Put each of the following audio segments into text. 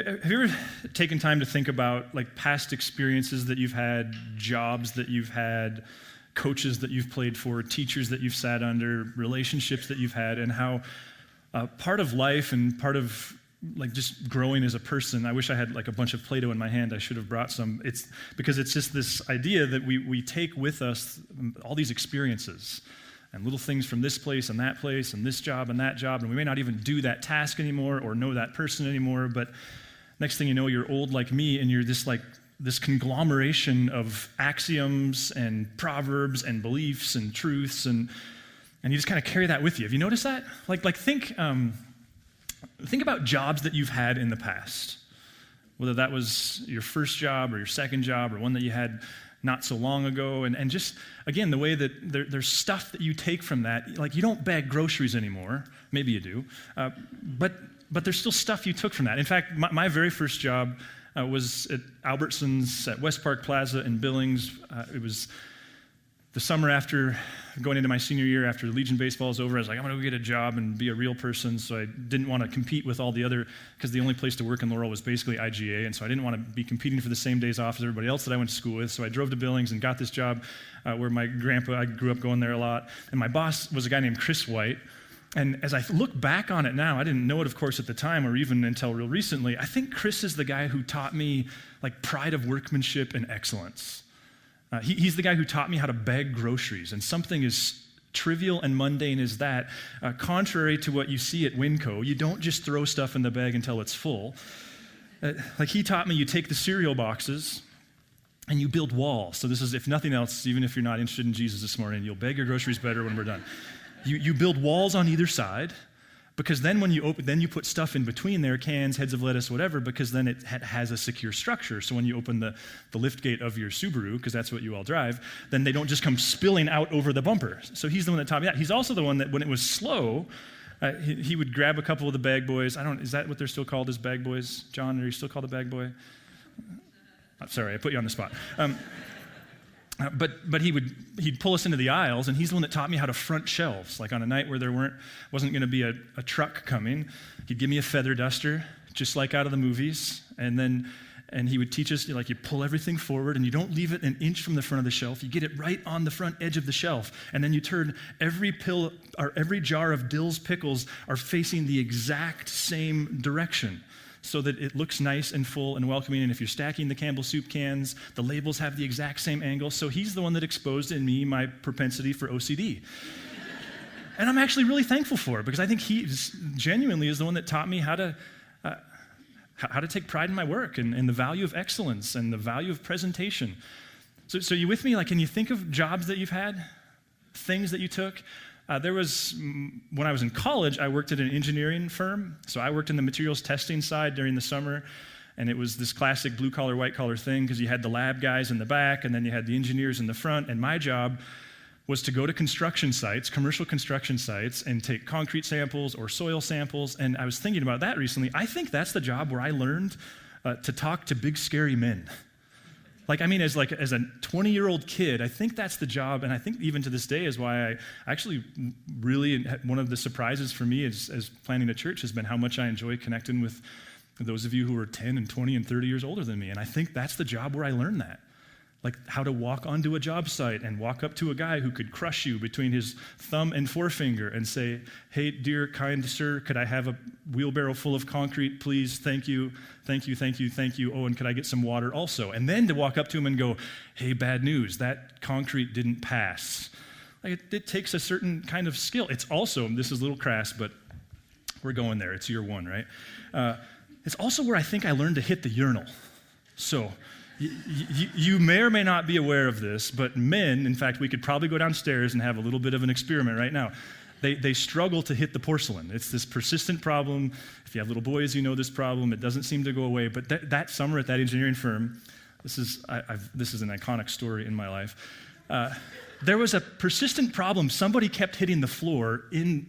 Have you ever taken time to think about like past experiences that you've had, jobs that you've had, coaches that you've played for, teachers that you've sat under, relationships that you've had, and how part of life and part of like just growing as a person, I wish I had like a bunch of Play-Doh in my hand. I should have brought some. It's because it's just this idea that we take with us all these experiences and little things from this place and this job and that job, and we may not even do that task anymore or know that person anymore, but next thing you know, you're old like me, and you're this conglomeration of axioms and proverbs and beliefs and truths, and you just kind of carry that with you. Have you noticed that? Think about jobs that you've had in the past, whether that was your first job or your second job or one that you had not so long ago, and just, again, the way that there's stuff that you take from that. Like, you don't bag groceries anymore. Maybe you do. But there's still stuff you took from that. In fact, my very first job was at Albertsons at West Park Plaza in Billings. It was the summer after going into my senior year, after Legion baseball is over. I was like, I'm going to go get a job and be a real person, so I didn't want to compete with all the other, because the only place to work in Laurel was basically IGA, and so I didn't want to be competing for the same days off as everybody else that I went to school with, so I drove to Billings and got this job where my grandpa, I grew up going there a lot, and my boss was a guy named Chris White. And as I look back on it now, I didn't know it, of course, at the time or even until real recently, I think Chris is the guy who taught me like pride of workmanship and excellence. He's the guy who taught me how to bag groceries, and something as trivial and mundane as that, contrary to what you see at Winco, you don't just throw stuff in the bag until it's full. Like he taught me, you take the cereal boxes and you build walls. So this is, if nothing else, even if you're not interested in Jesus this morning, you'll bag your groceries better when we're done. You build walls on either side, because then when you open, then you put stuff in between there, cans, heads of lettuce, whatever, because then it has a secure structure. So when you open the lift gate of your Subaru, because that's what you all drive, then they don't just come spilling out over the bumper. So he's the one that taught me that. He's also the one that when it was slow, he would grab a couple of the bag boys. Is that what they're still called as bag boys? John, are you still called a bag boy? I'm sorry, I put you on the spot. But he'd pull us into the aisles, and he's the one that taught me how to front shelves. Like on a night where there wasn't going to be a truck coming, he'd give me a feather duster, just like out of the movies, and he would teach us, like, you pull everything forward, and you don't leave it an inch from the front of the shelf. You get it right on the front edge of the shelf, and then you turn every jar of Dill's pickles are facing the exact same direction, so that it looks nice and full and welcoming. And if you're stacking the Campbell soup cans, the labels have the exact same angle. So he's the one that exposed in me my propensity for OCD. And I'm actually really thankful for it, because I think he genuinely is the one that taught me how to take pride in my work and the value of excellence and the value of presentation. So you with me? Like, can you think of jobs that you've had, things that you took? When I was in college, I worked at an engineering firm. So I worked in the materials testing side during the summer, and it was this classic blue-collar, white-collar thing, because you had the lab guys in the back, and then you had the engineers in the front, and my job was to go to construction sites, commercial construction sites, and take concrete samples or soil samples, and I was thinking about that recently. I think that's the job where I learned to talk to big, scary men. As a 20-year-old kid, I think that's the job, and I think even to this day is why I actually really, one of the surprises for me as planning a church has been how much I enjoy connecting with those of you who are 10 and 20 and 30 years older than me, and I think that's the job where I learned that. Like how to walk onto a job site and walk up to a guy who could crush you between his thumb and forefinger and say, hey, dear, kind sir, could I have a wheelbarrow full of concrete, please? Thank you, thank you, thank you, thank you. Oh, and could I get some water also? And then to walk up to him and go, hey, bad news, that concrete didn't pass. Like it takes a certain kind of skill. It's also, this is a little crass, but we're going there. It's year one, right? It's also where I think I learned to hit the urinal. So, you may or may not be aware of this, but men, in fact, we could probably go downstairs and have a little bit of an experiment right now. They struggle to hit the porcelain. It's this persistent problem. If you have little boys, you know this problem. It doesn't seem to go away. But that summer at that engineering firm, this is an iconic story in my life. There was a persistent problem. Somebody kept hitting the floor in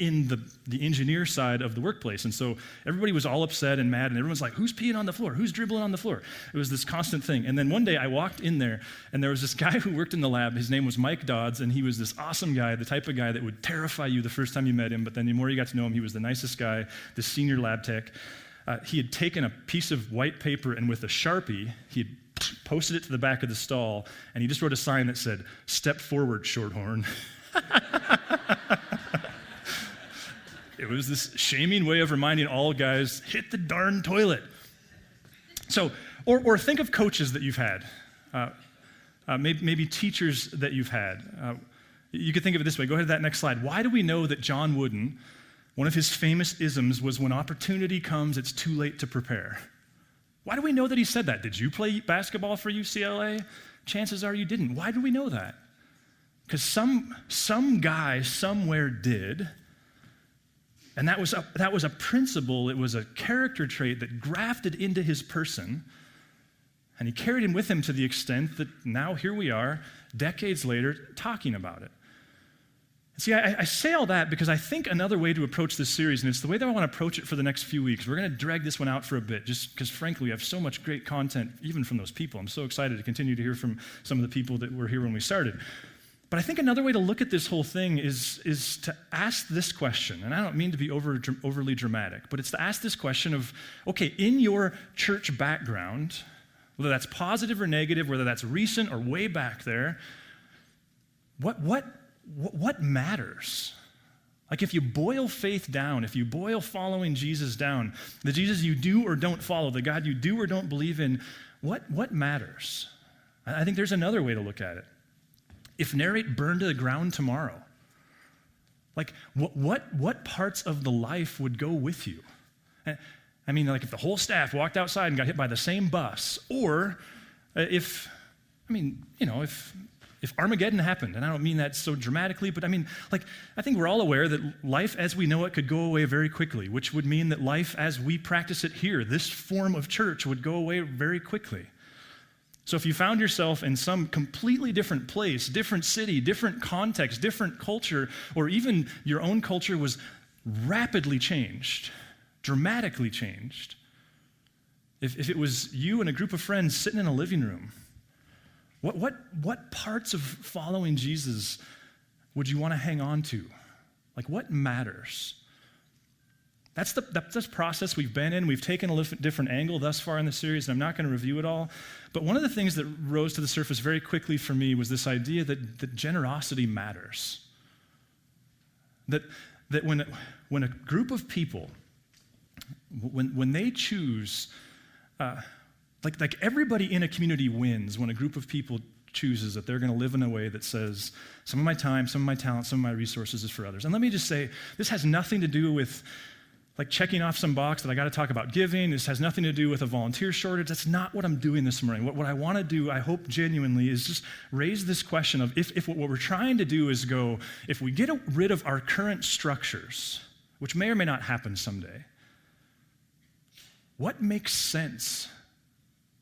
the engineer side of the workplace. And so everybody was all upset and mad, and everyone's like, who's peeing on the floor? Who's dribbling on the floor? It was this constant thing. And then one day I walked in there, and there was this guy who worked in the lab. His name was Mike Dodds, and he was this awesome guy, the type of guy that would terrify you the first time you met him, but then the more you got to know him, he was the nicest guy, the senior lab tech. he had taken a piece of white paper and with a Sharpie, he had posted it to the back of the stall, and he just wrote a sign that said, "Step forward, Shorthorn." It was this shaming way of reminding all guys, hit the darn toilet. So, or think of coaches that you've had, maybe teachers that you've had. You could think of it this way. Go ahead to that next slide. Why do we know that John Wooden, one of his famous isms was, when opportunity comes, it's too late to prepare? Why do we know that he said that? Did you play basketball for UCLA? Chances are you didn't. Why do we know that? Because some guy somewhere did, and that was a principle, it was a character trait that grafted into his person, and he carried him with him to the extent that now here we are, decades later, talking about it. See, I say all that because I think another way to approach this series, and it's the way that I want to approach it for the next few weeks, we're going to drag this one out for a bit, just because, frankly, we have so much great content, even from those people. I'm so excited to continue to hear from some of the people that were here when we started. But I think another way to look at this whole thing is to ask this question, and I don't mean to be overly dramatic, but it's to ask this question of, okay, in your church background, whether that's positive or negative, whether that's recent or way back there, what matters? Like, if you boil faith down, if you boil following Jesus down, the Jesus you do or don't follow, the God you do or don't believe in, what matters? I think there's another way to look at it. If Narrate burned to the ground tomorrow, like, what parts of the life would go with you? I mean, like, if the whole staff walked outside and got hit by the same bus, or if Armageddon happened, and I don't mean that so dramatically, but I mean, like, I think we're all aware that life as we know it could go away very quickly, which would mean that life as we practice it here, this form of church, would go away very quickly. So if you found yourself in some completely different place, different city, different context, different culture, or even your own culture was rapidly changed, dramatically changed, if it was you and a group of friends sitting in a living room, what parts of following Jesus would you want to hang on to? Like, what matters? That's the process we've been in. We've taken a different angle thus far in the series, and I'm not going to review it all. But one of the things that rose to the surface very quickly for me was this idea that generosity matters. That when a group of people, when they choose, like everybody in a community wins when a group of people chooses that they're going to live in a way that says, some of my time, some of my talent, some of my resources is for others. And let me just say, this has nothing to do with like checking off some box that I got to talk about giving. This has nothing to do with a volunteer shortage. That's not what I'm doing this morning. What I want to do, I hope genuinely, is just raise this question of if what we're trying to do is go, if we get rid of our current structures, which may or may not happen someday, what makes sense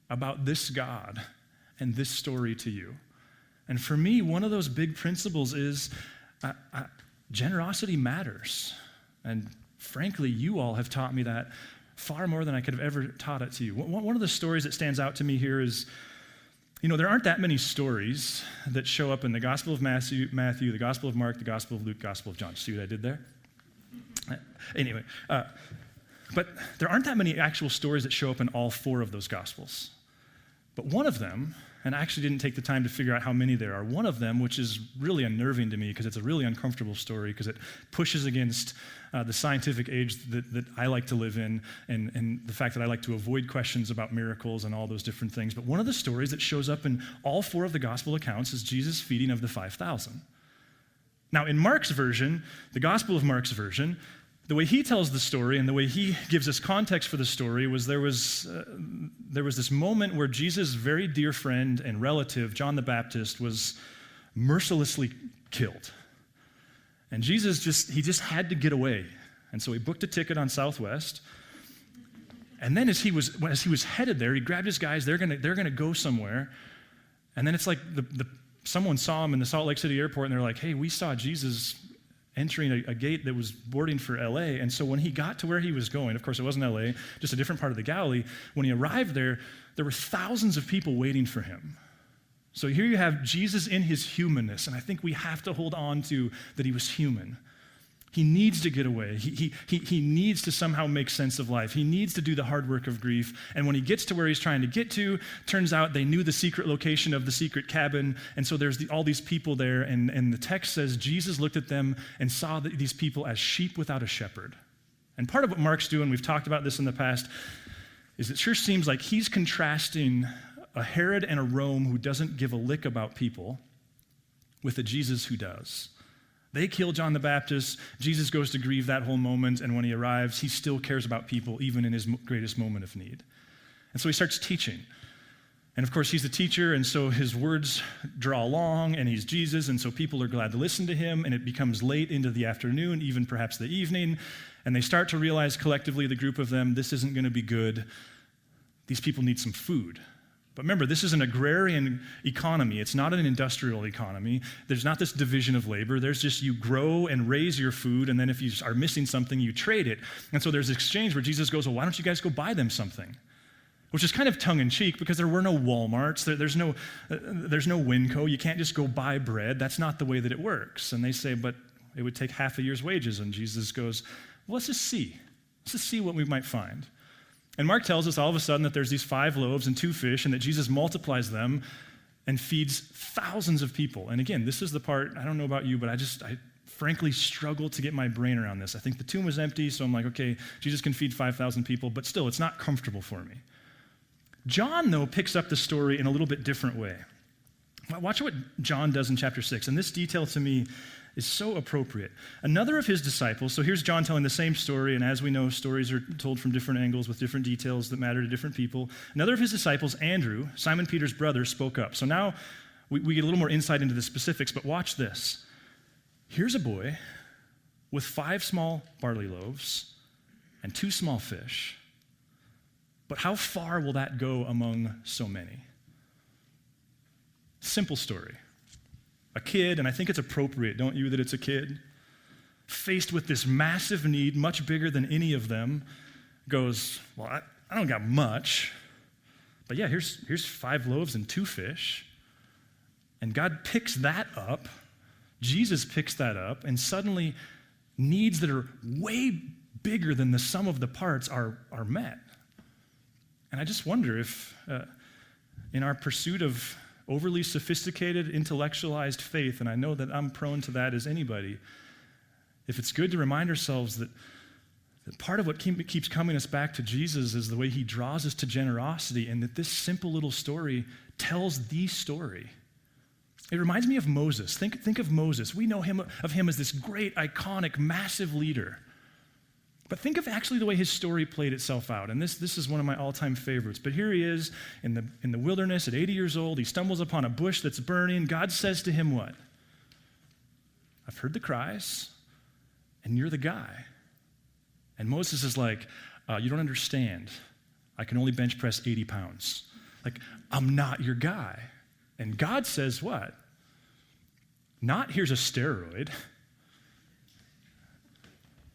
about this God and this story to you? And for me, one of those big principles is generosity matters. And frankly, you all have taught me that far more than I could have ever taught it to you. One of the stories that stands out to me here is, there aren't that many stories that show up in the Gospel of Matthew, the Gospel of Mark, the Gospel of Luke, Gospel of John. See what I did there? Anyway, but there aren't that many actual stories that show up in all four of those Gospels. But one of them, and I actually didn't take the time to figure out how many there are, one of them, which is really unnerving to me because it's a really uncomfortable story because it pushes against the scientific age that I like to live in and the fact that I like to avoid questions about miracles and all those different things. But one of the stories that shows up in all four of the gospel accounts is Jesus' feeding of the 5,000. Now, in Mark's version, the Gospel of Mark's version, the way he tells the story and the way he gives us context for the story was there was this moment where Jesus' very dear friend and relative, John the Baptist, was mercilessly killed. And Jesus just had to get away. And so he booked a ticket on Southwest. And then as he was headed there, he grabbed his guys, they're gonna go somewhere. And then it's like someone saw him in the Salt Lake City airport and they're like, hey, we saw Jesus entering a gate that was boarding for LA. And so when he got to where he was going, of course it wasn't LA, just a different part of the Galilee, when he arrived there were thousands of people waiting for him. So here you have Jesus in his humanness, and I think we have to hold on to that he was human. He needs to get away. He needs to somehow make sense of life. He needs to do the hard work of grief. And when he gets to where he's trying to get to, turns out they knew the secret location of the secret cabin. And so there's all these people there. And the text says Jesus looked at them and saw these people as sheep without a shepherd. And part of what Mark's doing, we've talked about this in the past, is it sure seems like he's contrasting a Herod and a Rome who doesn't give a lick about people with a Jesus who does. They kill John the Baptist. Jesus goes to grieve that whole moment, and when he arrives, he still cares about people, even in his greatest moment of need. And so he starts teaching. And of course, he's the teacher, and so his words draw along, and he's Jesus, and so people are glad to listen to him, and it becomes late into the afternoon, even perhaps the evening, and they start to realize collectively, the group of them, this isn't going to be good. These people need some food. But remember, this is an agrarian economy. It's not an industrial economy. There's not this division of labor. There's just you grow and raise your food, and then if you are missing something, you trade it. And so there's exchange where Jesus goes, well, why don't you guys go buy them something? Which is kind of tongue-in-cheek because there were no Walmarts. There's no Winco. You can't just go buy bread. That's not the way that it works. And they say, but it would take half a year's wages. And Jesus goes, well, let's just see. Let's just see what we might find. And Mark tells us all of a sudden that there's these 5 loaves and 2 fish and that Jesus multiplies them and feeds thousands of people. And again, this is the part, I don't know about you, but I frankly struggle to get my brain around this. I think the tomb was empty, so I'm like, okay, Jesus can feed 5,000 people, but still, it's not comfortable for me. John, though, picks up the story in a little bit different way. Watch what John does in chapter 6, and this detail to me is so appropriate. Another of his disciples, so here's John telling the same story, and as we know, stories are told from different angles with different details that matter to different people. Another of his disciples, Andrew, Simon Peter's brother, spoke up. So now we get a little more insight into the specifics, but watch this. Here's a boy with 5 small barley loaves and 2 small fish, but how far will that go among so many? Simple story. A kid, and I think it's appropriate, don't you, that it's a kid, faced with this massive need, much bigger than any of them, goes, well, I don't got much, but yeah, here's 5 loaves and 2 fish. And God picks that up, Jesus picks that up, and suddenly needs that are way bigger than the sum of the parts are met. And I just wonder if in our pursuit of overly sophisticated, intellectualized faith, and I know that I'm prone to that as anybody, if it's good to remind ourselves that part of what keeps coming us back to Jesus is the way he draws us to generosity, and that this simple little story tells the story. It reminds me of Moses. Think of Moses. We know of him as this great, iconic, massive leader. But think of actually the way his story played itself out. And this is one of my all-time favorites. But here he is in the wilderness at 80 years old. He stumbles upon a bush that's burning. God says to him what? I've heard the cries, and you're the guy. And Moses is like, you don't understand. I can only bench press 80 pounds. Like, I'm not your guy. And God says what? Not here's a steroid.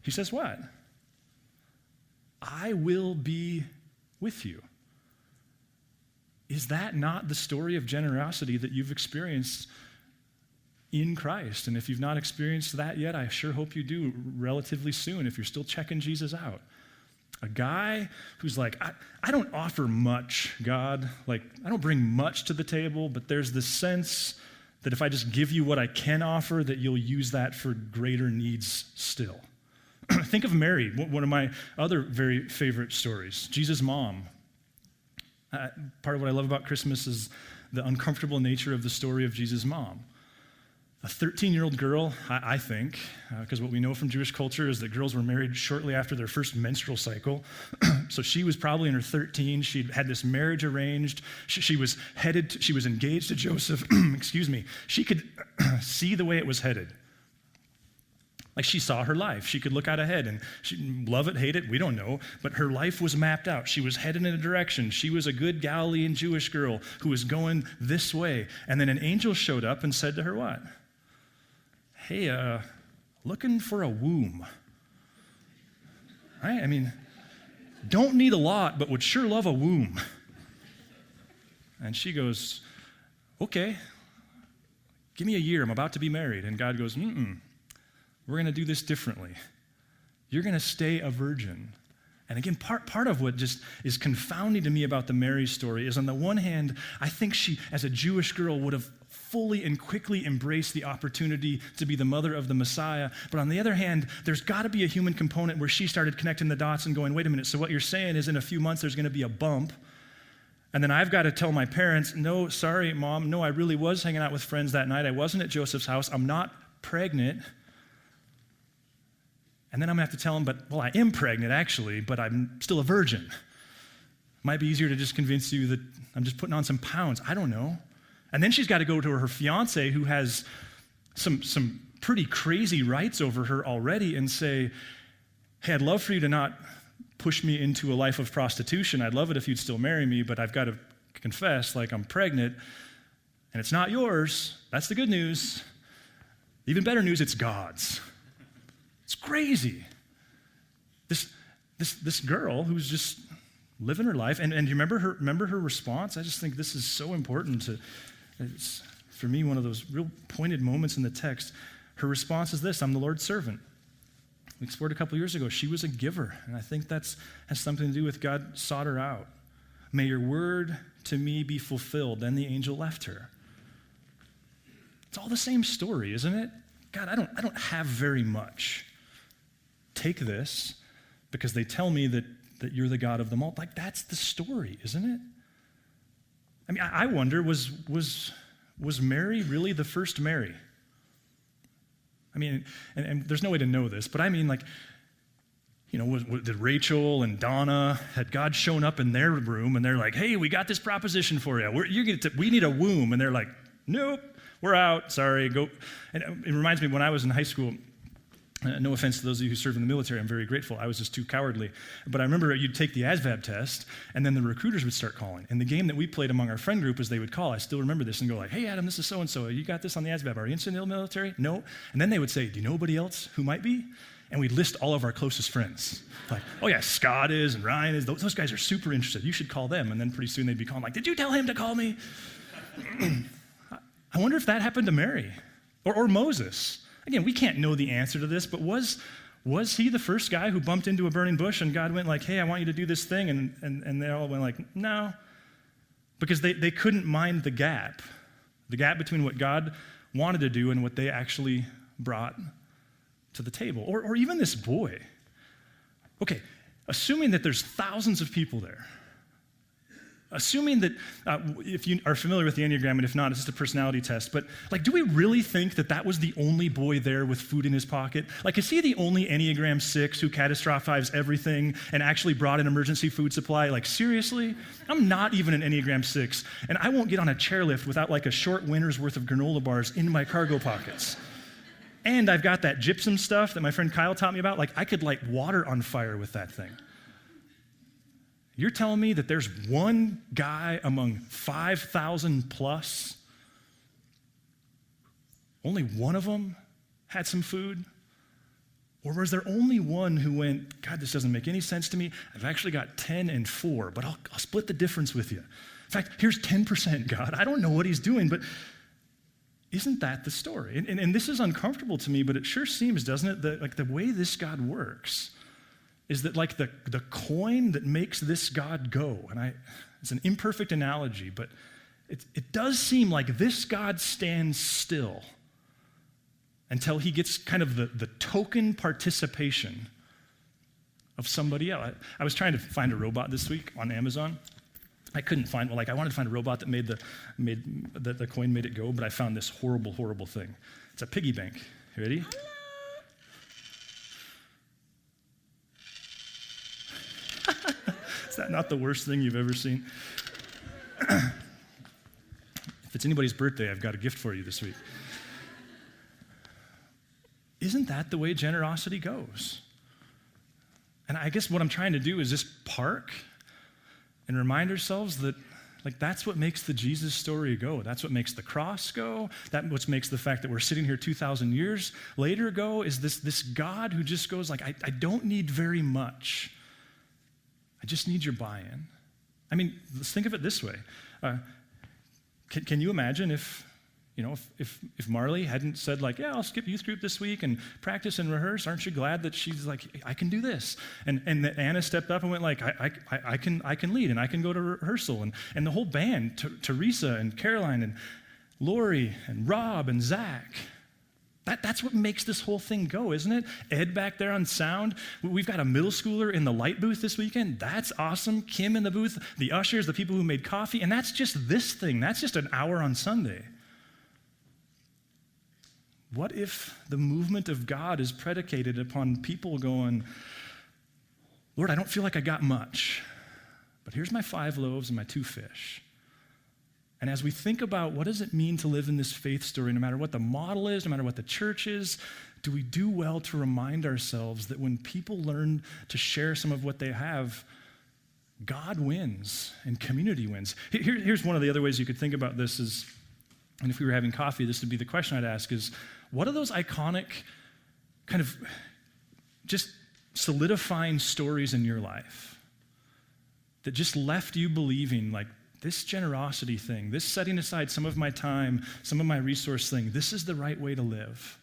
He says what? I will be with you. Is that not the story of generosity that you've experienced in Christ? And if you've not experienced that yet, I sure hope you do relatively soon if you're still checking Jesus out. A guy who's like, I don't offer much, God. Like, I don't bring much to the table, but there's this sense that if I just give you what I can offer, that you'll use that for greater needs still. Think of Mary, one of my other very favorite stories. Jesus' mom. Part of what I love about Christmas is the uncomfortable nature of the story of Jesus' mom. A 13-year-old girl, I think, because what we know from Jewish culture is that girls were married shortly after their first menstrual cycle. So she was probably in her 13. She'd had this marriage arranged. She was engaged to Joseph. Excuse me. She could see the way it was headed. Like, she saw her life. She could look out ahead, and she'd love it, hate it, we don't know, but her life was mapped out. She was headed in a direction. She was a good Galilean Jewish girl who was going this way. And then an angel showed up and said to her what? Hey, looking for a womb. Right? I mean, don't need a lot, but would sure love a womb. And she goes, okay, give me a year. I'm about to be married. And God goes, We're going to do this differently. You're going to stay a virgin. And again, part of what just is confounding to me about the Mary story is, on the one hand, I think she, as a Jewish girl, would have fully and quickly embraced the opportunity to be the mother of the Messiah. But on the other hand, there's got to be a human component where she started connecting the dots and going, wait a minute, so what you're saying is in a few months there's going to be a bump, and then I've got to tell my parents, no, sorry, Mom, no, I really was hanging out with friends that night. I wasn't at Joseph's house. I'm not pregnant. And then I'm going to have to tell them, I am pregnant, actually, but I'm still a virgin. Might be easier to just convince you that I'm just putting on some pounds. I don't know. And then she's got to go to her fiance, who has some pretty crazy rights over her already, and say, hey, I'd love for you to not push me into a life of prostitution. I'd love it if you'd still marry me, but I've got to confess, I'm pregnant, and it's not yours. That's the good news. The even better news, it's God's. It's crazy. This girl who's just living her life, and you remember her response? I just think this is so important. It's, for me, one of those real pointed moments in the text. Her response is this: I'm the Lord's servant. We explored a couple years ago. She was a giver, and I think that has something to do with God sought her out. May your word to me be fulfilled. Then the angel left her. It's all the same story, isn't it? God, I don't have very much. Take this, because they tell me that you're the God of them all. That's the story, isn't it? I mean, I wonder, was Mary really the first Mary? I mean, and there's no way to know this, but I mean, did Rachel and Donna, had God shown up in their room, and they're like, hey, we got this proposition for you. We need a womb. And they're like, nope, we're out, sorry, go. And it reminds me, when I was in high school, no offense to those of you who serve in the military, I'm very grateful. I was just too cowardly. But I remember you'd take the ASVAB test, and then the recruiters would start calling. And the game that we played among our friend group was they would call. I still remember this and go hey, Adam, this is so-and-so. You got this on the ASVAB. Are you in the military? No. And then they would say, do you know anybody else who might be? And we'd list all of our closest friends. Oh yeah, Scott is and Ryan is. Those guys are super interested. You should call them. And then pretty soon they'd be calling did you tell him to call me? I wonder if that happened to Mary or Moses. Again, we can't know the answer to this, but was he the first guy who bumped into a burning bush and God went hey, I want you to do this thing? And they all went no. Because they couldn't mind the gap between what God wanted to do and what they actually brought to the table. Or even this boy. Okay, assuming that there's thousands of people there, assuming that, if you are familiar with the Enneagram, and if not, it's just a personality test, but do we really think that was the only boy there with food in his pocket? Is he the only Enneagram 6 who catastrophized everything and actually brought an emergency food supply? Seriously? I'm not even an Enneagram 6, and I won't get on a chairlift without a short winter's worth of granola bars in my cargo pockets. And I've got that gypsum stuff that my friend Kyle taught me about. I could light water on fire with that thing. You're telling me that there's one guy among 5,000 plus, only one of them had some food? Or was there only one who went, God, this doesn't make any sense to me. I've actually got 10 and 4, but I'll split the difference with you. In fact, here's 10%, God. I don't know what he's doing, but isn't that the story? And this is uncomfortable to me, but it sure seems, doesn't it, that the way this God works is that the coin that makes this God go, and it's an imperfect analogy, but it does seem like this God stands still until he gets kind of the token participation of somebody else. I was trying to find a robot this week on Amazon. I couldn't find one. I wanted to find a robot that made the coin made it go, but I found this horrible, horrible thing. It's a piggy bank. You ready? Is that not the worst thing you've ever seen? If it's anybody's birthday, I've got a gift for you this week. Isn't that the way generosity goes? And I guess what I'm trying to do is just park and remind ourselves that that's what makes the Jesus story go. That's what makes the cross go. That's what makes the fact that we're sitting here 2,000 years later go, is this God who just goes I don't need very much. I just need your buy-in. I mean, let's think of it this way. Can you imagine if You know, if Marley hadn't said like, yeah, I'll skip youth group this week and practice and rehearse, aren't you glad that she's like, I can do this? And that Anna stepped up and went like, I can lead and I can go to rehearsal. And the whole band, Teresa and Caroline and Lori and Rob and Zach, that's what makes this whole thing go, isn't it? Ed back there on sound. We've got a middle schooler in the light booth this weekend. That's awesome. Kim in the booth, the ushers, the people who made coffee. And that's just this thing. That's just an hour on Sunday. What if the movement of God is predicated upon people going, Lord, I don't feel like I got much, but here's my 5 loaves and my 2 fish. And as we think about what does it mean to live in this faith story, no matter what the model is, no matter what the church is, do we do well to remind ourselves that when people learn to share some of what they have, God wins and community wins? Here's one of the other ways you could think about this is, and if we were having coffee, this would be the question I'd ask is, what are those iconic kind of just solidifying stories in your life that just left you believing like this generosity thing, this setting aside some of my time, some of my resource thing, this is the right way to live?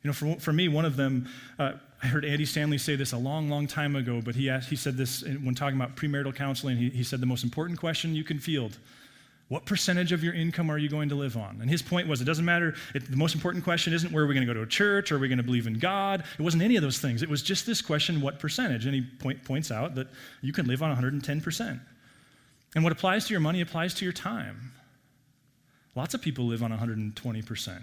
You know, for me, one of them, I heard Andy Stanley say this a long, long time ago, but he said this when talking about premarital counseling. He said the most important question you can field: what percentage of your income are you going to live on? And his point was, it doesn't matter. The most important question isn't where are we going to go to a church, or are we going to believe in God? It wasn't any of those things. It was just this question, what percentage? And he points out that you can live on 110%. And what applies to your money applies to your time. Lots of people live on 120%.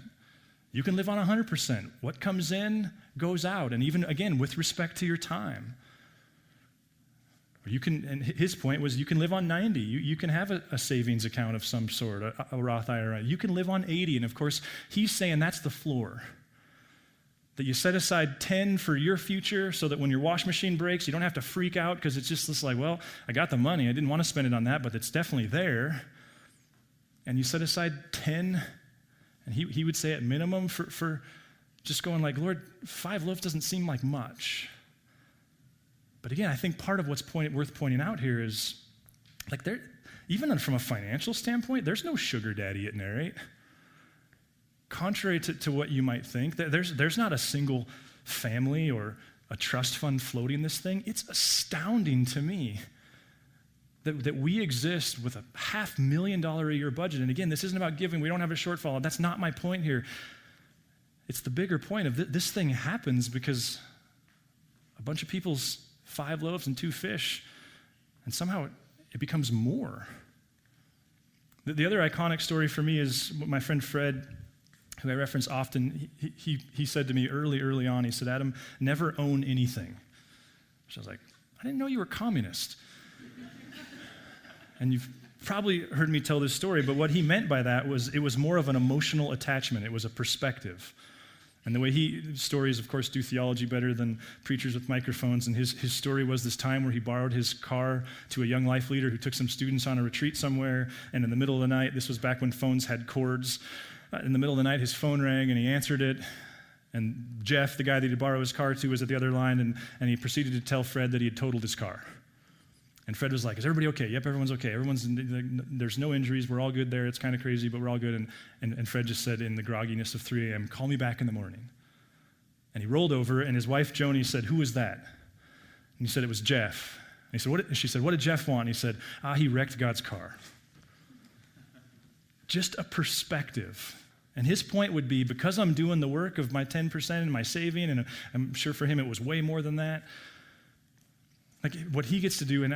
You can live on 100%. What comes in goes out, and even, again, with respect to your time. You can, and his point was you can live on 90. You can have a savings account of some sort, a Roth IRA. You can live on 80. And of course, he's saying that's the floor. That you set aside 10 for your future so that when your wash machine breaks, you don't have to freak out because it's just this like, well, I got the money. I didn't want to spend it on that, but it's definitely there. And you set aside 10, and he would say at minimum for just going like, Lord, 5 loaves doesn't seem like much. But again, I think part of what's worth pointing out here is, like, even from a financial standpoint, there's no sugar daddy at Narrate. Contrary to what you might think, there's not a single family or a trust fund floating this thing. It's astounding to me that we exist with a $500,000 a year budget. And again, this isn't about giving. We don't have a shortfall. That's not my point here. It's the bigger point of this thing happens because a bunch of people's 5 loaves and 2 fish, and somehow it becomes more. The other iconic story for me is my friend Fred, who I reference often. He said to me early on, he said, Adam, never own anything. So I was like, I didn't know you were communist. And you've probably heard me tell this story, but what he meant by that was it was more of an emotional attachment. It was a perspective. And the way stories, of course, do theology better than preachers with microphones. And his story was this time where he borrowed his car to a young life leader who took some students on a retreat somewhere. And in the middle of the night, this was back when phones had cords. In the middle of the night, his phone rang and he answered it. And Jeff, the guy that he borrowed his car to, was at the other line. And he proceeded to tell Fred that he had totaled his car. And Fred was like, is everybody okay? Yep, everyone's okay. There's no injuries. We're all good there. It's kind of crazy, but we're all good. And Fred just said in the grogginess of 3 a.m., call me back in the morning. And he rolled over, and his wife, Joni, said, who was that? And he said, it was Jeff. And she said, what did Jeff want? And he said, he wrecked God's car. Just a perspective. And his point would be, because I'm doing the work of my 10% and my saving, and I'm sure for him it was way more than that, like what he gets to do, and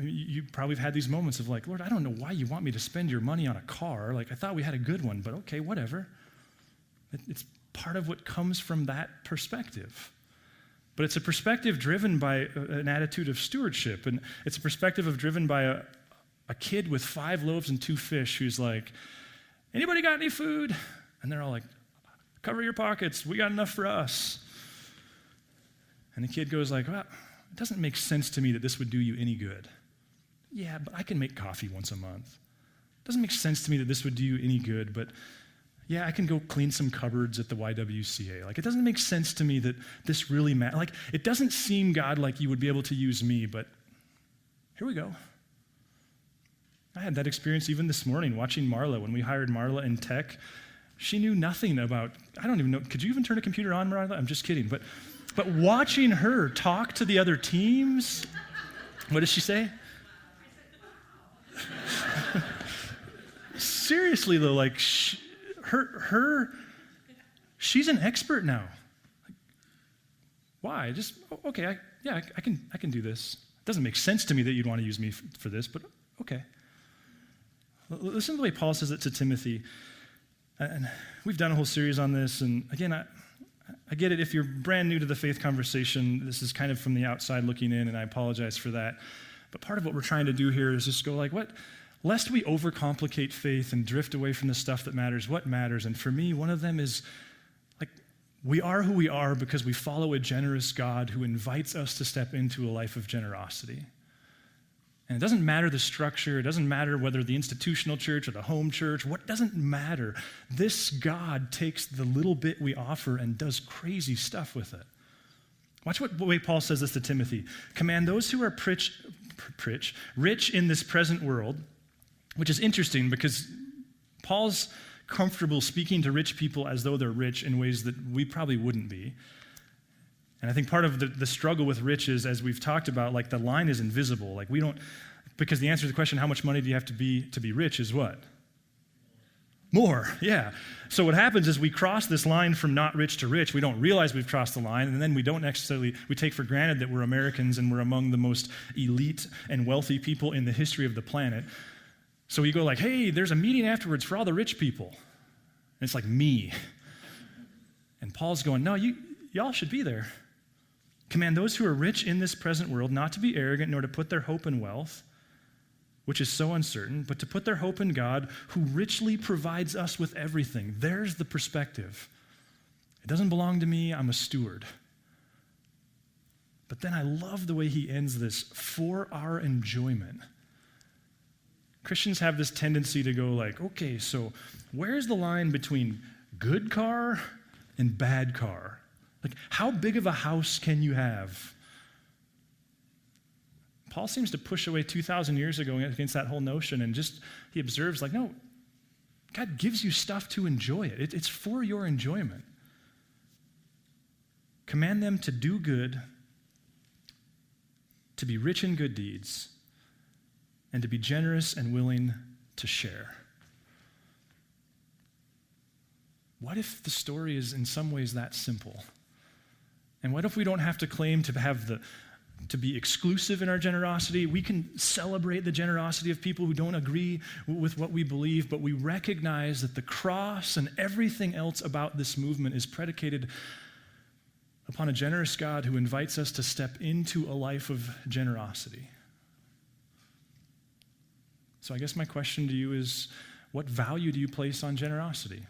you probably have had these moments of like, Lord, I don't know why you want me to spend your money on a car. Like, I thought we had a good one, but okay, whatever. It's part of what comes from that perspective. But it's a perspective driven by an attitude of stewardship, and it's a perspective driven by a kid with 5 loaves and 2 fish who's like, anybody got any food? And they're all like, cover your pockets. We got enough for us. And the kid goes like, well, it doesn't make sense to me that this would do you any good. Yeah, but I can make coffee once a month. It doesn't make sense to me that this would do you any good, but yeah, I can go clean some cupboards at the YWCA. Like, it doesn't make sense to me that this really matters. Like, it doesn't seem, God, like you would be able to use me, but here we go. I had that experience even this morning watching Marla. When we hired Marla in tech, she knew nothing about, I don't even know, could you even turn a computer on, Marla? I'm just kidding. But watching her talk to the other teams, what does she say? Seriously though, like she's an expert now. Why? Just, okay, I can do this. It doesn't make sense to me that you'd want to use me for this, but okay. Listen to the way Paul says it to Timothy. And we've done a whole series on this, and again, I get it. If you're brand new to the faith conversation, this is kind of from the outside looking in, and I apologize for that. But part of what we're trying to do here is just go like, what? Lest we overcomplicate faith and drift away from the stuff that matters, what matters? And for me, one of them is, like, we are who we are because we follow a generous God who invites us to step into a life of generosity. And it doesn't matter the structure. It doesn't matter whether the institutional church or the home church. What doesn't matter? This God takes the little bit we offer and does crazy stuff with it. Watch what way Paul says this to Timothy. Command those who are rich in this present world, which is interesting because Paul's comfortable speaking to rich people as though they're rich in ways that we probably wouldn't be. And I think part of the struggle with riches, as we've talked about, like the line is invisible. Like we don't, because the answer to the question, how much money do you have to be rich, is what? More, yeah. So what happens is we cross this line from not rich to rich. We don't realize we've crossed the line, and then we take for granted that we're Americans and we're among the most elite and wealthy people in the history of the planet. So we go like, hey, there's a meeting afterwards for all the rich people. And it's like me. And Paul's going, no, y'all should be there. Command those who are rich in this present world not to be arrogant, nor to put their hope in wealth, which is so uncertain, but to put their hope in God, who richly provides us with everything. There's the perspective. It doesn't belong to me, I'm a steward. But then I love the way he ends this, for our enjoyment. Christians have this tendency to go like, okay, so where's the line between good car and bad car? Like, how big of a house can you have? Paul seems to push away 2,000 years ago against that whole notion, and just, he observes like, no, God gives you stuff to enjoy it. It's for your enjoyment. Command them to do good, to be rich in good deeds, and to be generous and willing to share. What if the story is in some ways that simple? And what if we don't have to claim to be exclusive in our generosity? We can celebrate the generosity of people who don't agree with what we believe, but we recognize that the cross and everything else about this movement is predicated upon a generous God who invites us to step into a life of generosity. So I guess my question to you is, what value do you place on generosity?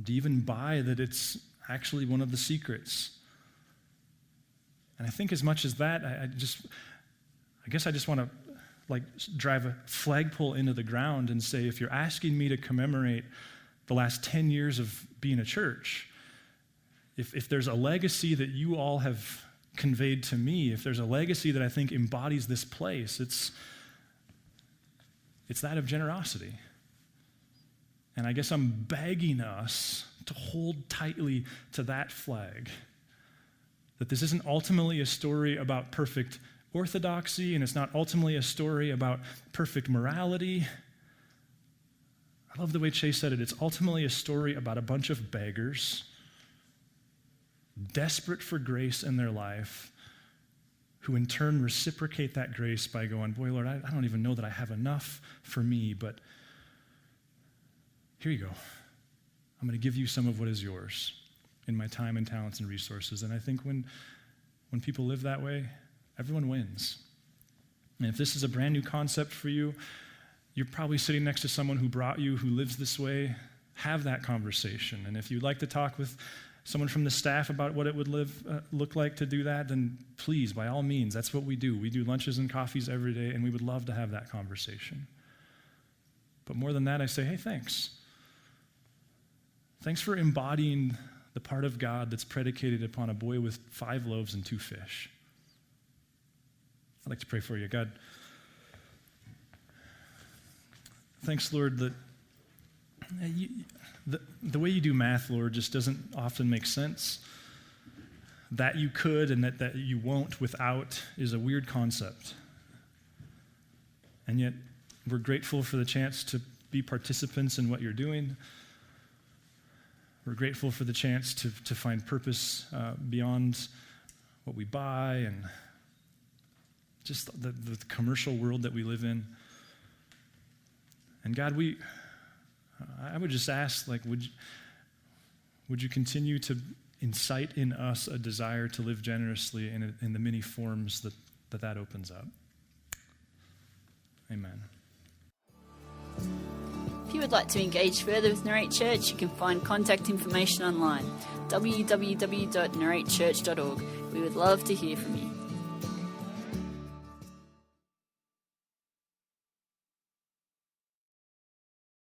Do you even buy that it's actually one of the secrets? And I think as much as that, I guess I just want to like drive a flagpole into the ground and say, if you're asking me to commemorate the last 10 years of being a church, if there's a legacy that you all have conveyed to me, if there's a legacy that I think embodies this place, it's that of generosity. And I guess I'm begging us to hold tightly to that flag. That this isn't ultimately a story about perfect orthodoxy, and it's not ultimately a story about perfect morality. I love the way Chase said it. It's ultimately a story about a bunch of beggars, desperate for grace in their life, who in turn reciprocate that grace by going, boy, Lord, I don't even know that I have enough for me, but here you go. I'm going to give you some of what is yours in my time and talents and resources. And I think when people live that way, everyone wins. And if this is a brand new concept for you, you're probably sitting next to someone who brought you, who lives this way. Have that conversation. And if you'd like to talk with someone from the staff about what it would look like to do that, then please, by all means, that's what we do. We do lunches and coffees every day, and we would love to have that conversation. But more than that, I say, hey, thanks. Thanks for embodying the part of God that's predicated upon a boy with 5 loaves and 2 fish. I'd like to pray for you. God, Thanks, Lord, that the way you do math, Lord, just doesn't often make sense. That you could and that you won't without is a weird concept. And yet, we're grateful for the chance to be participants in what you're doing. We're grateful for the chance to find purpose beyond what we buy and just the commercial world that we live in. And God, I would just ask, would you continue to incite in us a desire to live generously in the many forms that opens up? Amen. If you would like to engage further with Narrate Church, you can find contact information online, www.narratechurch.org. We would love to hear from you.